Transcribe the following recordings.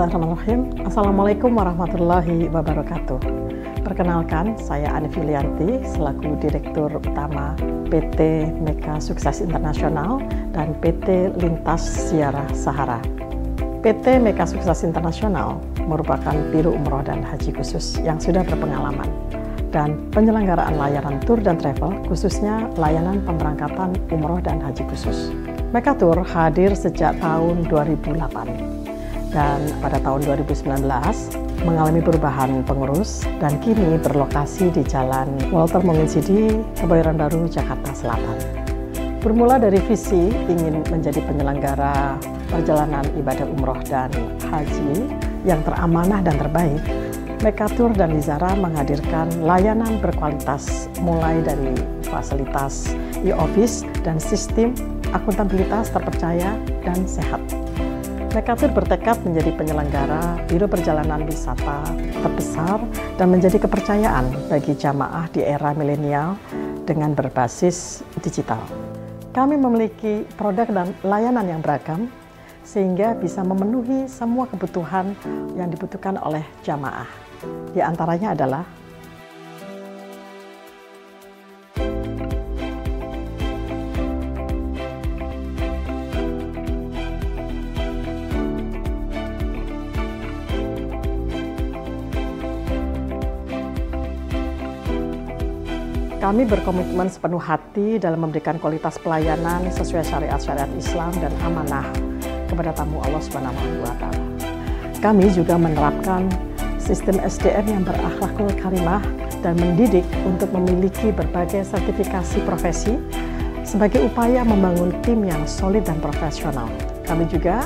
Bismillahirrahmanirrahim. Assalamualaikum warahmatullahi wabarakatuh. Perkenalkan, saya Ani Filianti selaku Direktur Utama PT Meka Sukses Internasional dan PT Lintas Ziarah Sahara. PT Meka Sukses Internasional merupakan Biro Umroh dan Haji khusus yang sudah berpengalaman dan penyelenggaraan layanan tur dan travel, khususnya layanan pemberangkatan umroh dan haji khusus. Meka Tour hadir sejak tahun 2008 dan pada tahun 2019 mengalami perubahan pengurus dan kini berlokasi di Jalan Walter Monginsidi, Kebayoran Baru, Jakarta Selatan. Bermula dari visi ingin menjadi penyelenggara perjalanan ibadah umroh dan haji yang teramanah dan terbaik, Meka Tour dan Wizara menghadirkan layanan berkualitas mulai dari fasilitas e-office dan sistem akuntabilitas terpercaya dan sehat. Meka Tour bertekad menjadi penyelenggara biro perjalanan wisata terbesar dan menjadi kepercayaan bagi jamaah di era milenial dengan berbasis digital. Kami memiliki produk dan layanan yang beragam sehingga bisa memenuhi semua kebutuhan yang dibutuhkan oleh jamaah. Di antaranya adalah kami berkomitmen sepenuh hati dalam memberikan kualitas pelayanan sesuai syariat-syariat Islam dan amanah kepada tamu Allah Subhanahu wa Ta'ala. Kami juga menerapkan sistem SDM yang berakhlakul karimah dan mendidik untuk memiliki berbagai sertifikasi profesi sebagai upaya membangun tim yang solid dan profesional. Kami juga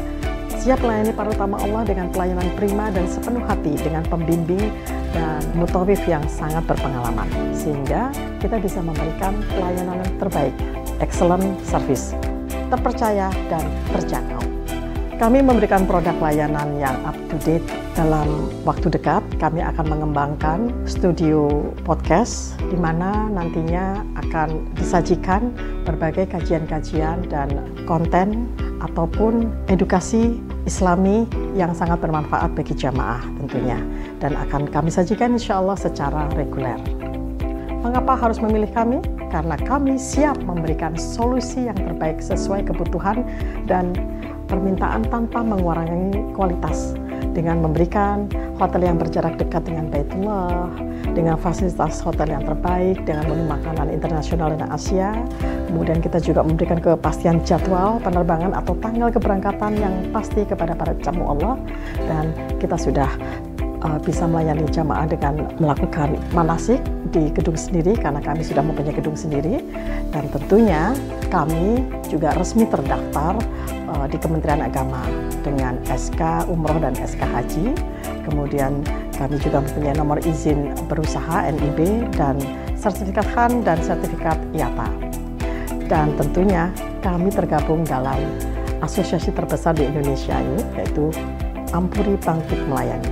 siap melayani para tamu Allah dengan pelayanan prima dan sepenuh hati dengan pembimbing dan mutawif yang sangat berpengalaman, sehingga kita bisa memberikan pelayanan yang terbaik, excellent service, terpercaya dan terjangkau. Kami memberikan produk layanan yang up to date. Dalam waktu dekat, kami akan mengembangkan studio podcast di mana nantinya akan disajikan berbagai kajian-kajian dan konten ataupun edukasi Islami yang sangat bermanfaat bagi jamaah tentunya, dan akan kami sajikan insya Allah secara reguler. Mengapa harus memilih kami? Karena kami siap memberikan solusi yang terbaik sesuai kebutuhan dan permintaan tanpa mengurangi kualitas, dengan memberikan hotel yang berjarak dekat dengan Baitullah, dengan fasilitas hotel yang terbaik, dengan menu makanan internasional dan Asia. Kemudian kita juga memberikan kepastian jadwal penerbangan atau tanggal keberangkatan yang pasti kepada para tamu Allah, dan kita sudah bisa melayani jamaah dengan melakukan manasik di gedung sendiri karena kami sudah mempunyai gedung sendiri, dan tentunya kami juga resmi terdaftar di Kementerian Agama dengan SK Umroh dan SK Haji. Kemudian kami juga mempunyai nomor izin berusaha NIB dan sertifikat HAN dan sertifikat IATA. Dan tentunya kami tergabung dalam asosiasi terbesar di Indonesia ini, yaitu Ampuri Bangkit Melayani.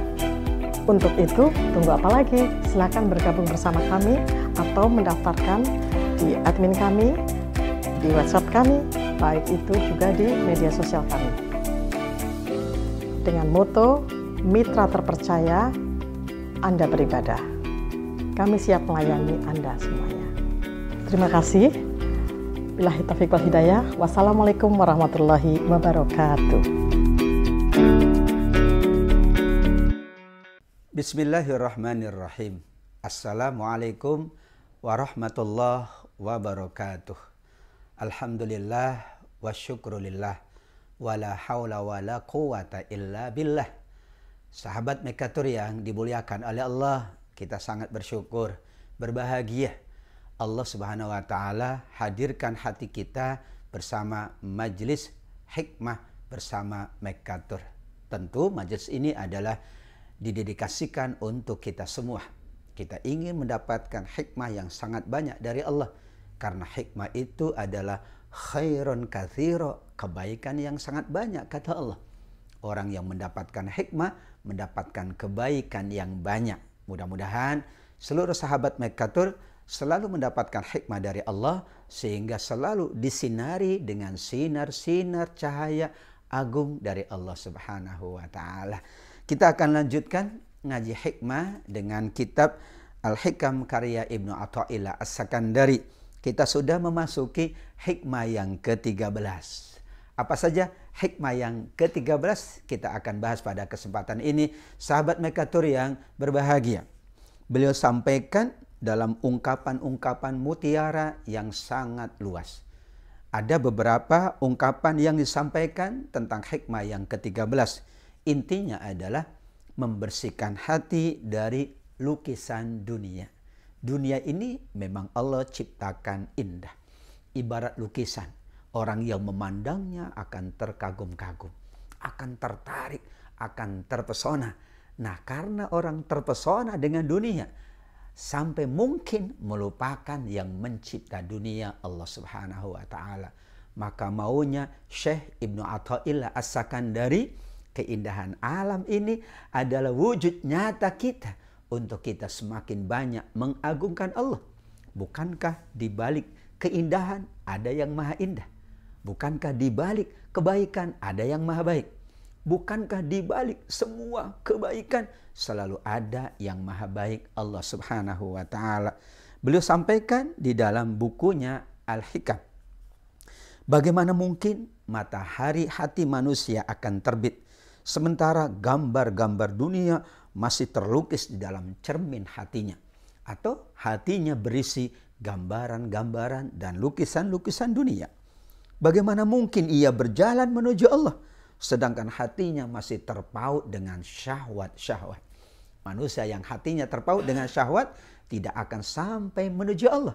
Untuk itu, tunggu apa lagi? Silakan bergabung bersama kami atau mendaftarkan di admin kami, di WhatsApp kami, baik itu juga di media sosial kami. Dengan moto, mitra terpercaya, Anda beribadah. Kami siap melayani Anda semuanya. Terima kasih. Billahi taufiq wal hidayah. Wassalamualaikum warahmatullahi wabarakatuh. Bismillahirrahmanirrahim. Assalamualaikum warahmatullahi wabarakatuh. Alhamdulillah wa syukrulillah wa la hawla wa la quwata illa billah. Sahabat Meka Tour yang dimuliakan oleh Allah, kita sangat bersyukur, berbahagia Allah Subhanahu wa Ta'ala hadirkan hati kita bersama Majelis Hikmah bersama Meka Tour. Tentu majelis ini adalah didedikasikan untuk kita semua. Kita ingin mendapatkan hikmah yang sangat banyak dari Allah, karena hikmah itu adalah khairun katsiro, kebaikan yang sangat banyak kata Allah. Orang yang mendapatkan hikmah mendapatkan kebaikan yang banyak. Mudah-mudahan seluruh sahabat Meka Tour selalu mendapatkan hikmah dari Allah sehingga selalu disinari dengan sinar-sinar cahaya agung dari Allah Subhanahu wa taala. Kita akan lanjutkan ngaji hikmah dengan kitab Al-Hikam karya Ibnu Athaillah As-Sakandari. Kita sudah memasuki hikmah yang ke-13. Apa saja hikmah yang ke-13 kita akan bahas pada kesempatan ini, sahabat Mekatur yang berbahagia. Beliau sampaikan dalam ungkapan-ungkapan mutiara yang sangat luas. Ada beberapa ungkapan yang disampaikan tentang hikmah yang ke-13. Intinya adalah membersihkan hati dari lukisan dunia. Dunia ini memang Allah ciptakan indah. Ibarat lukisan. Orang yang memandangnya akan terkagum-kagum, akan tertarik, akan terpesona. Nah, karena orang terpesona dengan dunia, sampai mungkin melupakan yang mencipta dunia, Allah Subhanahu wa taala. Maka maunya Syekh Ibnu Athaillah As-Sakandari, keindahan alam ini adalah wujud nyata kita untuk kita semakin banyak mengagungkan Allah. Bukankah di balik keindahan ada yang maha indah? Bukankah di balik kebaikan ada yang maha baik? Bukankah di balik semua kebaikan selalu ada yang maha baik, Allah Subhanahu wa taala. Beliau sampaikan di dalam bukunya Al-Hikam. Bagaimana mungkin matahari hati manusia akan terbit sementara gambar-gambar dunia masih terlukis di dalam cermin hatinya, atau hatinya berisi gambaran-gambaran dan lukisan-lukisan dunia. Bagaimana mungkin ia berjalan menuju Allah sedangkan hatinya masih terpaut dengan syahwat-syahwat. Manusia yang hatinya terpaut dengan syahwat tidak akan sampai menuju Allah.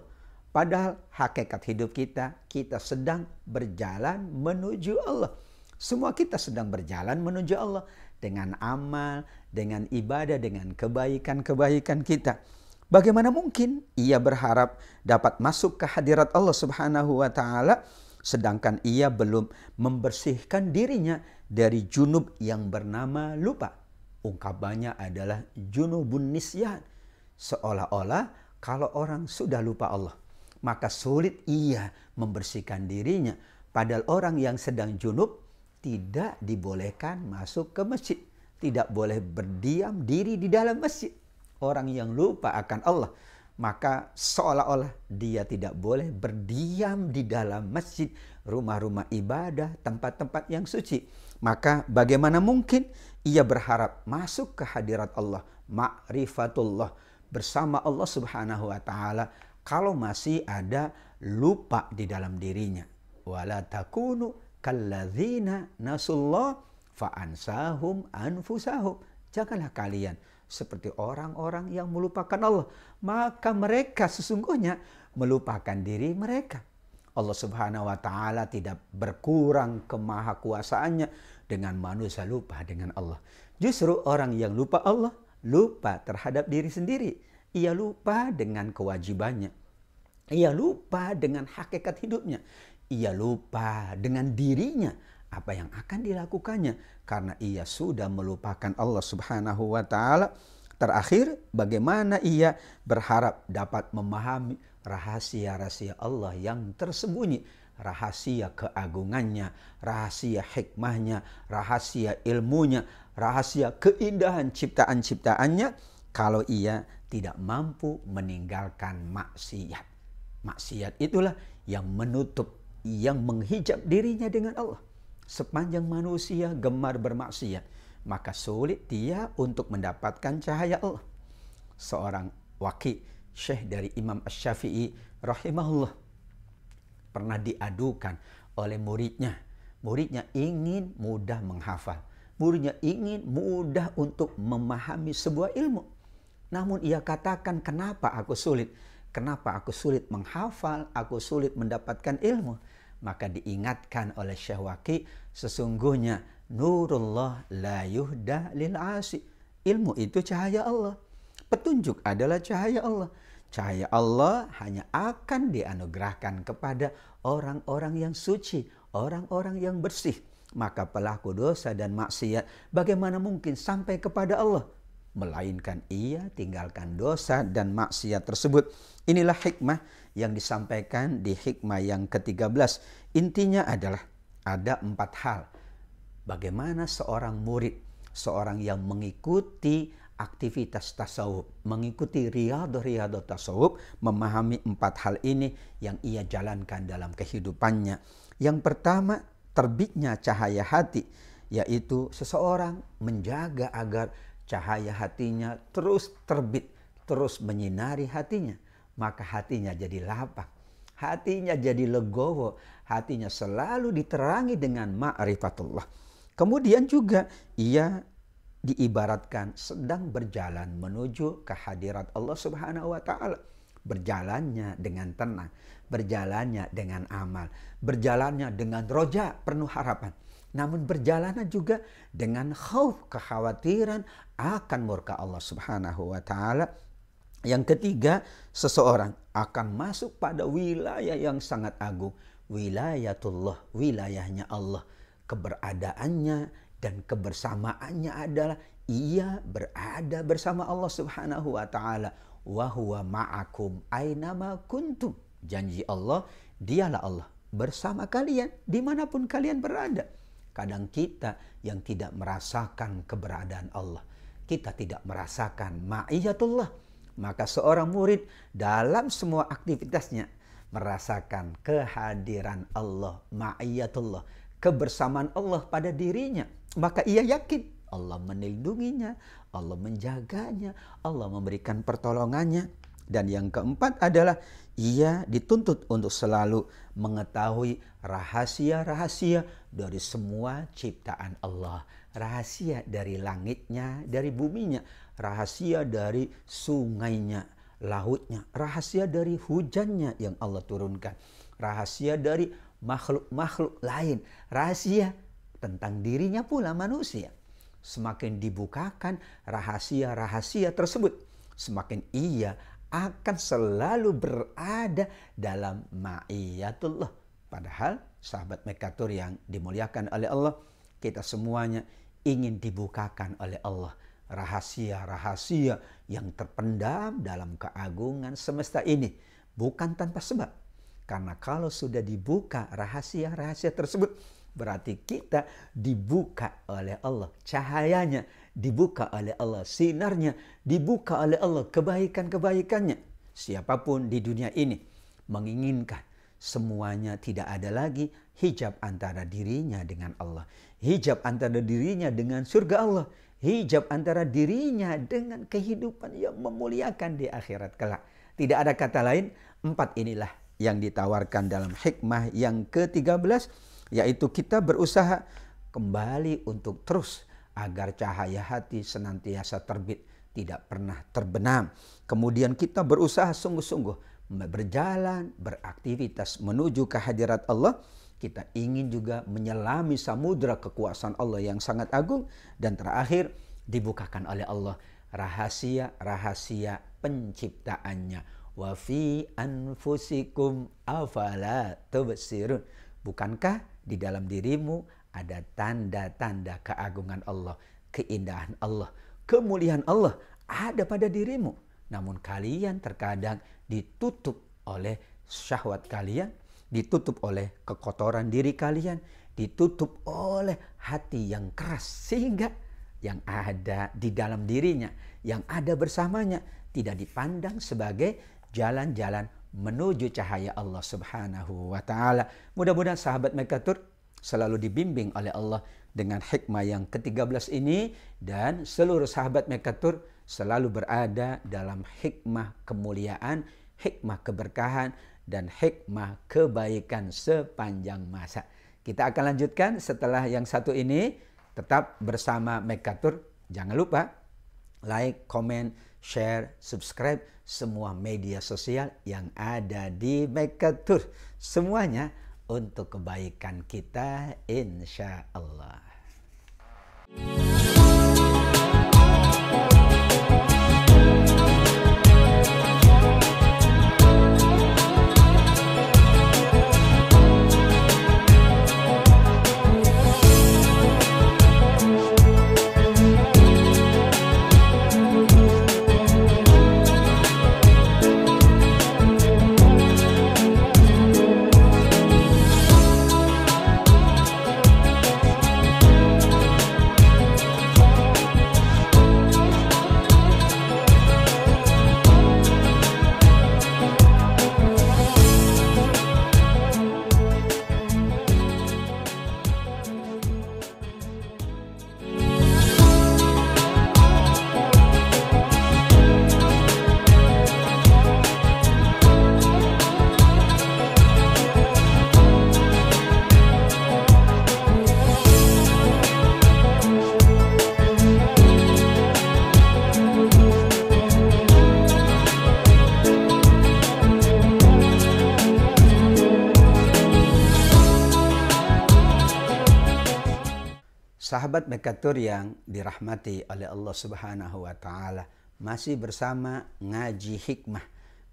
Padahal hakikat hidup kita sedang berjalan menuju Allah. Semua kita sedang berjalan menuju Allah dengan amal, dengan ibadah, dengan kebaikan-kebaikan kita. Bagaimana mungkin ia berharap dapat masuk ke hadirat Allah Subhanahu wa taala sedangkan ia belum membersihkan dirinya dari junub yang bernama lupa. Ungkapannya adalah junubun nisyan. Seolah-olah kalau orang sudah lupa Allah, maka sulit ia membersihkan dirinya. Padahal orang yang sedang junub tidak dibolehkan masuk ke masjid. Tidak boleh berdiam diri di dalam masjid. Orang yang lupa akan Allah, maka seolah-olah dia tidak boleh berdiam di dalam masjid, rumah-rumah ibadah, tempat-tempat yang suci. Maka bagaimana mungkin ia berharap masuk ke hadirat Allah, ma'rifatullah, bersama Allah Subhanahu wa taala, kalau masih ada lupa di dalam dirinya. Wala takunu kalladzina nasullah fa'ansahum anfusahum. Janganlah kalian seperti orang-orang yang melupakan Allah, maka mereka sesungguhnya melupakan diri mereka. Allah Subhanahu wa taala tidak berkurang kemahakuasaannya dengan manusia lupa dengan Allah. Justru orang yang lupa Allah, lupa terhadap diri sendiri. Ia lupa dengan kewajibannya. Ia lupa dengan hakikat hidupnya. Ia lupa dengan dirinya, apa yang akan dilakukannya, karena ia sudah melupakan Allah Subhanahu wa taala. Terakhir, bagaimana ia berharap dapat memahami rahasia-rahasia Allah yang tersembunyi, rahasia keagungannya, rahasia hikmahnya, rahasia ilmunya, rahasia keindahan ciptaan-ciptaannya, kalau ia tidak mampu meninggalkan maksiat. Maksiat itulah yang menutup, yang menghijab dirinya dengan Allah. Sepanjang manusia gemar bermaksiat, maka sulit dia untuk mendapatkan cahaya Allah. Seorang waki, syekh dari Imam Asy-Syafi'i rahimahullah, pernah diadukan oleh muridnya. Muridnya ingin mudah menghafal. Muridnya ingin mudah untuk memahami sebuah ilmu. Namun ia katakan, kenapa aku sulit? Kenapa aku sulit menghafal? Aku sulit mendapatkan ilmu? Maka diingatkan oleh Syekh Waqi, sesungguhnya nurullah la yuhda lil asi. Ilmu itu cahaya Allah. Petunjuk adalah cahaya Allah. Cahaya Allah hanya akan dianugerahkan kepada orang-orang yang suci, orang-orang yang bersih. Maka pelaku dosa dan maksiat bagaimana mungkin sampai kepada Allah? Melainkan ia tinggalkan dosa dan maksiat tersebut. Inilah hikmah yang disampaikan di hikmah yang ke-13. Intinya adalah ada 4 hal bagaimana seorang murid, seorang yang mengikuti aktivitas tasawuf, mengikuti riyadhah tasawuf, memahami 4 hal ini yang ia jalankan dalam kehidupannya. Yang pertama, terbitnya cahaya hati, yaitu seseorang menjaga agar cahaya hatinya terus terbit, terus menyinari hatinya. Maka hatinya jadi lapang, hatinya jadi legowo, hatinya selalu diterangi dengan ma'rifatullah. Kemudian juga ia diibaratkan sedang berjalan menuju kehadirat Allah Subhanahu wa Ta'ala. Berjalannya dengan tenang, berjalannya dengan amal, berjalannya dengan roja, penuh harapan. Namun berjalannya juga dengan khauf, kekhawatiran akan murka Allah Subhanahu wa Ta'ala. Yang ketiga, seseorang akan masuk pada wilayah yang sangat agung, wilayatullah, wilayahnya Allah. Keberadaannya dan kebersamaannya adalah ia berada bersama Allah Subhanahu wa Ta'ala. Wa huwa ma'akum ainama kuntum. Janji Allah, dialah Allah bersama kalian dimanapun kalian berada. Kadang kita yang tidak merasakan keberadaan Allah, kita tidak merasakan ma'iyatullah. Maka seorang murid dalam semua aktivitasnya merasakan kehadiran Allah, ma'iyatullah, kebersamaan Allah pada dirinya. Maka ia yakin Allah melindunginya, Allah menjaganya, Allah memberikan pertolongannya. Dan yang keempat adalah ia dituntut untuk selalu mengetahui rahasia-rahasia dari semua ciptaan Allah. Rahasia dari langitnya, dari buminya, rahasia dari sungainya, lautnya, rahasia dari hujannya yang Allah turunkan, rahasia dari makhluk-makhluk lain, rahasia tentang dirinya pula manusia. Semakin dibukakan rahasia-rahasia tersebut, semakin ia akan selalu berada dalam ma'iyatullah. Padahal sahabat Mekatur yang dimuliakan oleh Allah, kita semuanya ingin dibukakan oleh Allah rahasia-rahasia yang terpendam dalam keagungan semesta ini, bukan tanpa sebab. Karena kalau sudah dibuka rahasia-rahasia tersebut, berarti kita dibuka oleh Allah cahayanya, dibuka oleh Allah sinarnya, dibuka oleh Allah kebaikan-kebaikannya. Siapapun di dunia ini menginginkan semuanya tidak ada lagi hijab antara dirinya dengan Allah, hijab antara dirinya dengan surga Allah, hijab antara dirinya dengan kehidupan yang memuliakan di akhirat kelak. Tidak ada kata lain, 4 inilah yang ditawarkan dalam hikmah yang ke-13, yaitu kita berusaha kembali untuk terus agar cahaya hati senantiasa terbit, tidak pernah terbenam. Kemudian kita berusaha sungguh-sungguh berjalan, beraktivitas menuju kehadirat Allah. Kita ingin juga menyelami samudra kekuasaan Allah yang sangat agung. Dan terakhir, dibukakan oleh Allah rahasia-rahasia penciptaannya. Wa fi anfusikum afala tubsirun. Bukankah di dalam dirimu ada tanda-tanda keagungan Allah, keindahan Allah, kemuliaan Allah ada pada dirimu. Namun kalian terkadang ditutup oleh syahwat kalian, ditutup oleh kekotoran diri kalian, ditutup oleh hati yang keras, sehingga yang ada di dalam dirinya, yang ada bersamanya, tidak dipandang sebagai jalan-jalan menuju cahaya Allah Subhanahu wa Ta'ala. Mudah-mudahan sahabat Mekatur selalu dibimbing oleh Allah dengan hikmah yang ke-13 ini, dan seluruh sahabat Mekatur selalu berada dalam hikmah kemuliaan, hikmah keberkahan, dan hikmah kebaikan sepanjang masa. Kita akan lanjutkan setelah yang satu ini. Tetap bersama Mekatur. Jangan lupa like, comment, share, subscribe semua media sosial yang ada di Mekatur. Semuanya untuk kebaikan kita, insya Allah. Sahabat Mekatur yang dirahmati oleh Allah Subhanahu wa taala, masih bersama ngaji hikmah.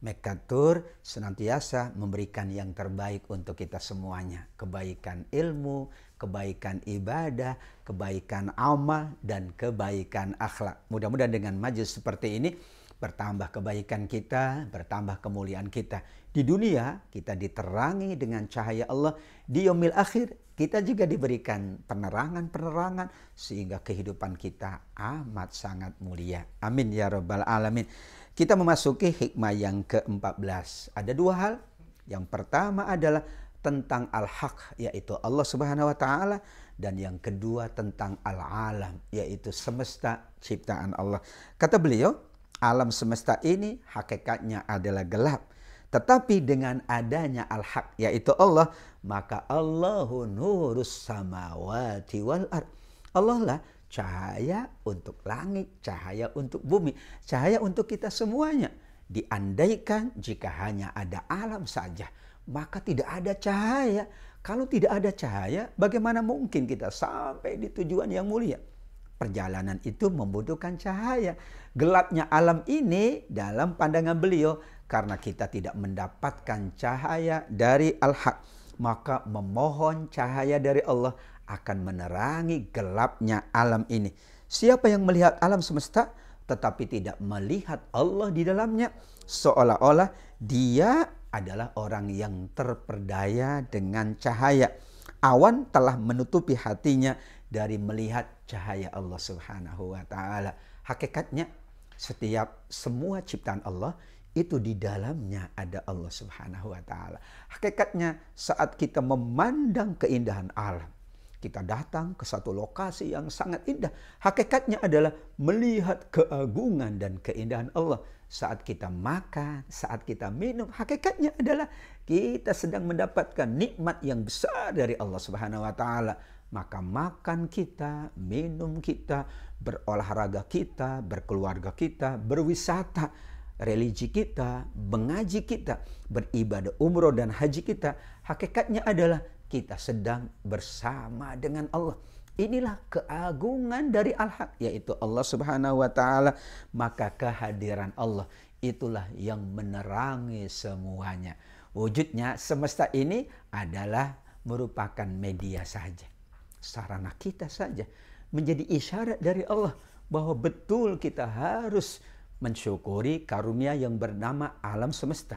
Mekatur senantiasa memberikan yang terbaik untuk kita semuanya. Kebaikan ilmu, kebaikan ibadah, kebaikan amal, dan kebaikan akhlak. Mudah-mudahan dengan majelis seperti ini bertambah kebaikan kita, bertambah kemuliaan kita. Di dunia kita diterangi dengan cahaya Allah. Di yaumil akhir kita juga diberikan penerangan-penerangan sehingga kehidupan kita amat sangat mulia. Amin ya rabbal alamin. Kita memasuki hikmah yang ke-14. Ada dua hal. Yang pertama adalah tentang al-haq, yaitu Allah Subhanahu wa taala, dan yang kedua tentang al-alam, yaitu semesta ciptaan Allah. Kata beliau, alam semesta ini hakikatnya adalah gelap. Tetapi dengan adanya al-haq, yaitu Allah, maka Allahu nurus samawati wal ard. Allah lah cahaya untuk langit, cahaya untuk bumi, cahaya untuk kita semuanya. Diandaikan jika hanya ada alam saja, maka tidak ada cahaya. Kalau tidak ada cahaya, bagaimana mungkin kita sampai di tujuan yang mulia? Perjalanan itu membutuhkan cahaya. Gelapnya alam ini dalam pandangan beliau karena kita tidak mendapatkan cahaya dari al-haq, maka memohon cahaya dari Allah akan menerangi gelapnya alam ini. Siapa yang melihat alam semesta tetapi tidak melihat Allah di dalamnya, seolah-olah dia adalah orang yang terperdaya dengan cahaya. Awan telah menutupi hatinya dari melihat cahaya Allah Subhanahu wa taala. Hakikatnya semua ciptaan Allah itu di dalamnya ada Allah Subhanahu wa taala. Hakikatnya saat kita memandang keindahan alam, kita datang ke satu lokasi yang sangat indah. Hakikatnya adalah melihat keagungan dan keindahan Allah. Saat kita makan, saat kita minum, hakikatnya adalah kita sedang mendapatkan nikmat yang besar dari Allah Subhanahu wa taala. Maka makan kita, minum kita, berolahraga kita, berkeluarga kita, berwisata, religi kita, mengaji kita, beribadah umroh dan haji kita, hakikatnya adalah kita sedang bersama dengan Allah. Inilah keagungan dari al-haq, yaitu Allah Subhanahu wa taala. Maka kehadiran Allah itulah yang menerangi semuanya. Wujudnya semesta ini adalah merupakan media saja, sarana kita saja, menjadi isyarat dari Allah bahwa betul kita harus mensyukuri karunia yang bernama alam semesta.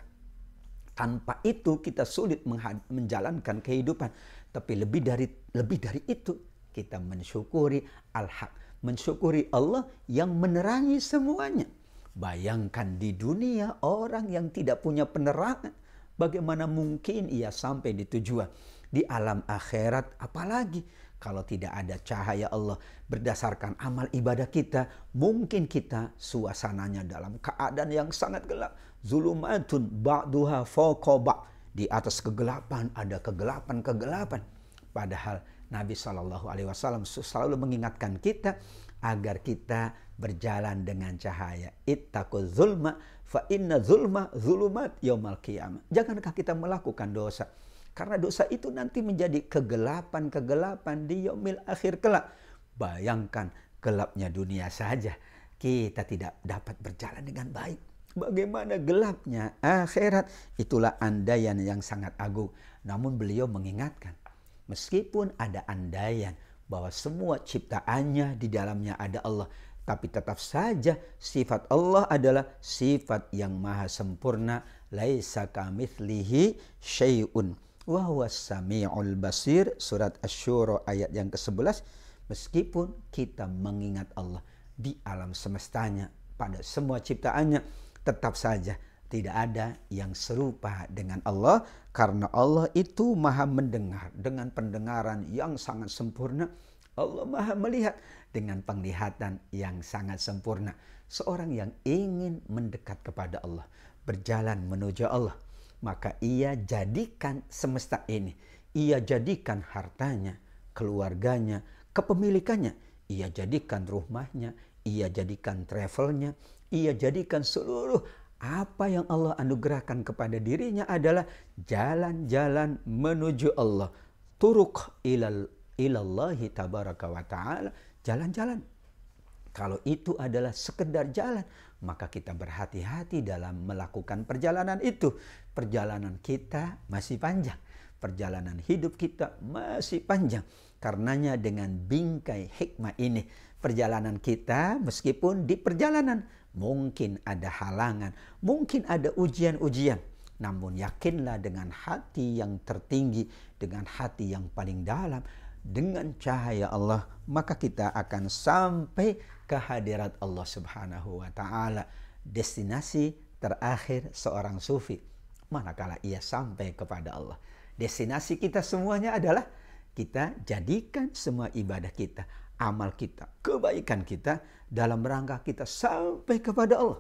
Tanpa itu kita sulit menjalankan kehidupan. Tapi lebih dari itu, kita mensyukuri al-haq, mensyukuri Allah yang menerangi semuanya. Bayangkan di dunia orang yang tidak punya penerangan, bagaimana mungkin ia sampai di tujuan? Di alam akhirat apalagi kalau tidak ada cahaya Allah berdasarkan amal ibadah kita, mungkin kita suasananya dalam keadaan yang sangat gelap. Zulumatun ba'duha fawqa ba'. Di atas kegelapan ada kegelapan-kegelapan. Padahal Nabi SAW selalu mengingatkan kita agar kita berjalan dengan cahaya. Ittaqu zulma fa inna zulma zulumat yaumal qiyamah. Jangankah kita melakukan dosa? Karena dosa itu nanti menjadi kegelapan-kegelapan di yaumil akhir kelak. Bayangkan gelapnya dunia saja, kita tidak dapat berjalan dengan baik. Bagaimana gelapnya akhirat? Itulah andaian yang sangat agung. Namun beliau mengingatkan, meskipun ada andaian bahwa semua ciptaannya di dalamnya ada Allah, tapi tetap saja sifat Allah adalah sifat yang maha sempurna. Laisa kamitslihi syai'un wa huwas samiul basir. Surat Asy-Syura ayat yang ke-11. Meskipun kita mengingat Allah di alam semestanya, pada semua ciptaannya, tetap saja tidak ada yang serupa dengan Allah, karena Allah itu maha mendengar dengan pendengaran yang sangat sempurna. Allah maha melihat dengan penglihatan yang sangat sempurna. Seorang yang ingin mendekat kepada Allah, berjalan menuju Allah, maka ia jadikan semesta ini, ia jadikan hartanya, keluarganya, kepemilikannya, ia jadikan rumahnya, ia jadikan travelnya, ia jadikan seluruh apa yang Allah anugerahkan kepada dirinya adalah jalan-jalan menuju Allah. Turuq ilal ilallahi tabaraka wa ta'ala, jalan-jalan. Kalau itu adalah sekedar jalan, maka kita berhati-hati dalam melakukan perjalanan itu. Perjalanan kita masih panjang. Perjalanan hidup kita masih panjang. Karenanya dengan bingkai hikmah ini, perjalanan kita meskipun di perjalanan mungkin ada halangan, mungkin ada ujian-ujian. Namun yakinlah dengan hati yang tertinggi, dengan hati yang paling dalam, dengan cahaya Allah, maka kita akan sampai ke hadirat Allah Subhanahu wa ta'ala. Destinasi terakhir seorang sufi manakala ia sampai kepada Allah. Destinasi kita semuanya adalah kita jadikan semua ibadah kita, amal kita, kebaikan kita dalam rangka kita sampai kepada Allah.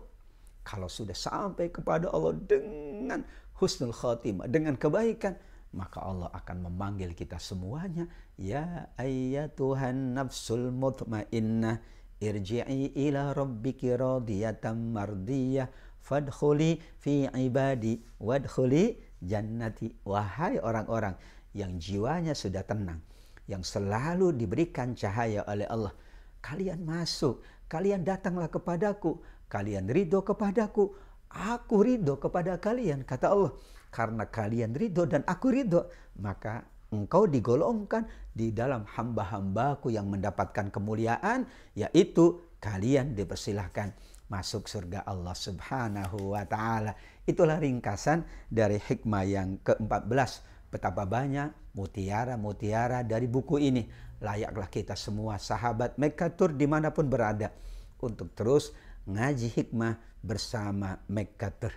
Kalau sudah sampai kepada Allah dengan husnul khotimah, dengan kebaikan, maka Allah akan memanggil kita semuanya. Ya ayyatuhan nafsul mutmainnah, irji'i ila rabbiki radiyatan mardiyah, fadkhuli fi ibadi wadkhuli jannati. Wahai orang-orang yang jiwanya sudah tenang, yang selalu diberikan cahaya oleh Allah, kalian masuk, kalian datanglah kepadaku, kalian ridho kepadaku, aku ridho kepada kalian, kata Allah. Karena kalian ridho dan aku ridho, maka engkau digolongkan di dalam hamba-hambaku yang mendapatkan kemuliaan, yaitu kalian dipersilahkan masuk surga Allah Subhanahu wa ta'ala. Itulah ringkasan dari hikmah yang ke-14. Betapa banyak mutiara-mutiara dari buku ini. Layaklah kita semua sahabat Mekatur dimanapun berada untuk terus ngaji hikmah bersama Mekatur.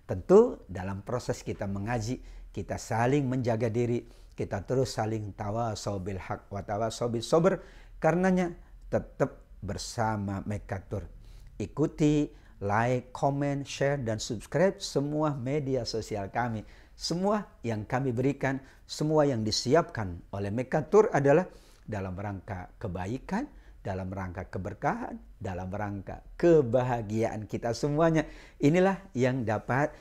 Tentu dalam proses kita mengaji, kita saling menjaga diri, kita terus saling tawasau bil haq wa tawasau bis sabr. Karenanya tetap bersama Mekatur. Ikuti, like, comment, share, dan subscribe semua media sosial kami. Semua yang kami berikan, semua yang disiapkan oleh Mekatur adalah dalam rangka kebaikan, dalam rangka keberkahan, dalam rangka kebahagiaan kita semuanya. Inilah yang dapat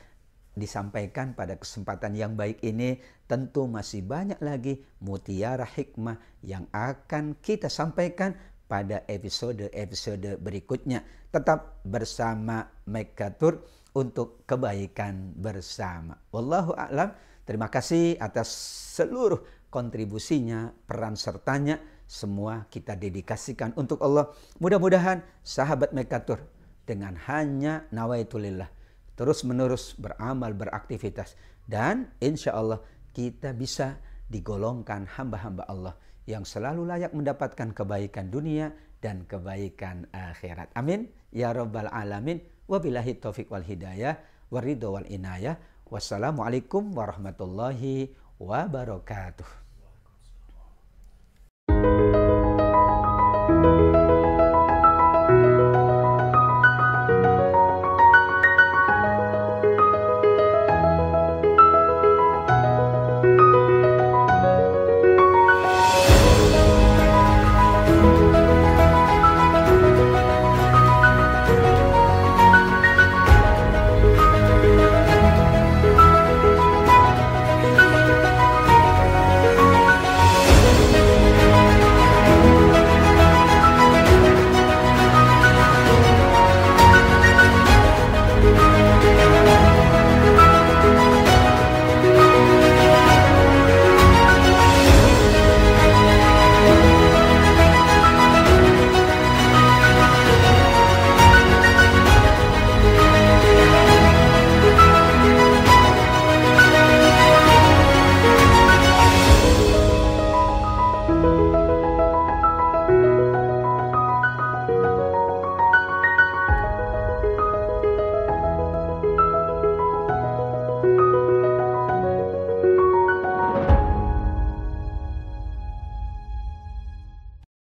disampaikan pada kesempatan yang baik ini. Tentu masih banyak lagi mutiara hikmah yang akan kita sampaikan pada episode-episode berikutnya. Tetap bersama Mekatur untuk kebaikan bersama. Wallahu a'lam. Terima kasih atas seluruh kontribusinya, peran sertanya. Semua kita dedikasikan untuk Allah. Mudah-mudahan sahabat Mekatur dengan hanya nawaitulillah terus menerus beramal, beraktivitas, dan insya Allah kita bisa digolongkan hamba-hamba Allah yang selalu layak mendapatkan kebaikan dunia dan kebaikan akhirat. Amin ya rabbal alamin. Wabillahi taufiq wal hidayah waridho wal inayah. Wassalamualaikum warahmatullahi wabarakatuh.